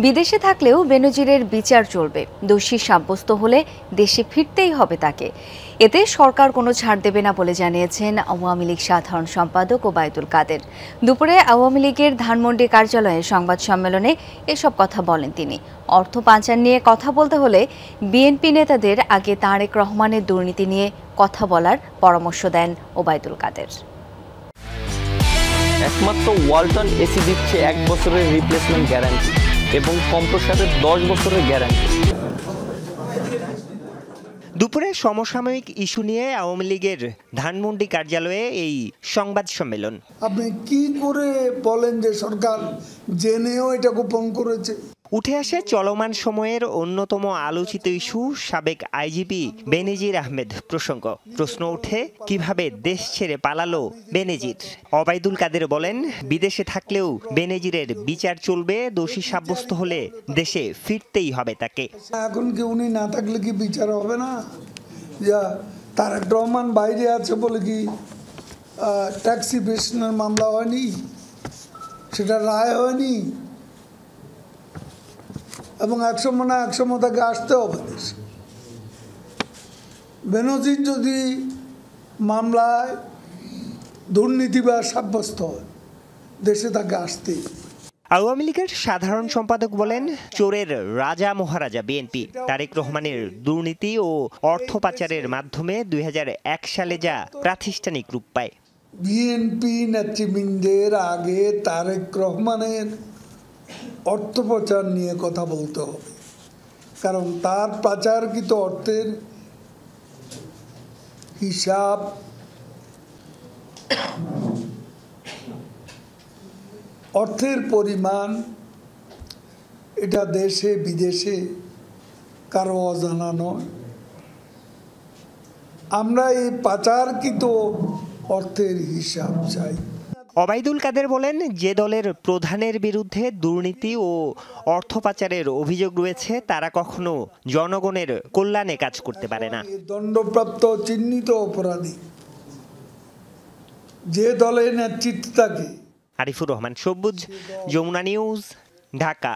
বিদেশে থাকলেও বেনজিরের বিচার চলবে, দোষী সাব্যস্ত হলে দেশে ফিরতেই হবে তাকে। এতে সরকার কোনো ছাড় দেবে না বলে জানিয়েছেন আওয়ামী লীগ সাধারণ সম্পাদক ওবায়দুল কাদের। দুপুরে আওয়ামী লীগের ধানমন্ডি কার্যালয়ে সংবাদ সম্মেলনে এসব কথা বলেন তিনি। অর্থ পাচার নিয়ে কথা বলতে হলে বিএনপি নেতাদের আগে তারেক রহমানের দুর্নীতি নিয়ে কথা বলার পরামর্শ দেন ওবায়দুল কাদের। একমাত্র ওয়ালটন এসি দিচ্ছে 1 বছরের রিপ্লেসমেন্ট গ্যারান্টি এবং কম্প্রেসারের 10 বছরের গ্যারান্টি। দুপুরে সমসাময়িক ইস্যু নিয়ে আওয়ামী লীগের ধানমন্ডি কার্যালয়ে এই সংবাদ সম্মেলন। আপনি কি করে বলেন যে সরকার জেনেও এটা গোপন করেছে? উঠে আসে চলমান সময়ের অন্যতম আলোচিত ইস্যু সাবেক আইজিপি বেনজির আহমেদ প্রসঙ্গ। প্রশ্ন ওঠে, কিভাবে দেশ ছেড়ে পালালো বেনজির? ওবায়দুল কাদের বলেন, বিদেশে থাকলেও বেনজিরের বিচার চলবে, দোষী সাব্যস্ত হলে দেশে ফিরতেই হবে তাকে। এখন কি উনি না থাকলে কি বিচার হবে না? যা তারেক রহমান বাইরে আছে বলে কি ট্যাক্সি পেশনের মামলা হয়নি, সেটা রায় হয়নি, এবং একসময় তাকে আসতে হবে দেশে। বেনজির যদি মামলায় দুর্নীতিবাজ সাব্যস্ত হয়, দেশে তাকে আসতেই। আওয়ামী লীগের সাধারণ সম্পাদক বলেন, চোরের রাজা মহারাজা বিএনপি। তারেক রহমানের দুর্নীতি ও অর্থ পাচারের মাধ্যমে 2001 সালে যা প্রাতিষ্ঠানিক রূপ পায়। বিএনপি নেতৃবৃন্দের আগে তারেক রহমানের অর্থ পাচার নিয়ে কথা বলতে হবে, কারণ তার পাচারকৃত অর্থের হিসাব অর্থের পরিমাণ এটা দেশে বিদেশে কারো অজানা নয়। আমরা এই পাচারকৃত অর্থের হিসাব চাই। ওবায়দুল কাদের বলেন, যে দলের প্রধানের বিরুদ্ধে দুর্নীতি ও অর্থ পাচারের অভিযোগ রয়েছে তারা কখনো জনগণের কল্যাণে কাজ করতে পারে না। দণ্ডপ্রাপ্ত চিহ্নিত অপরাধী যে দলের নেতৃত্ব থাকে। আরিফুর রহমান সবুজ, যমুনা নিউজ, ঢাকা।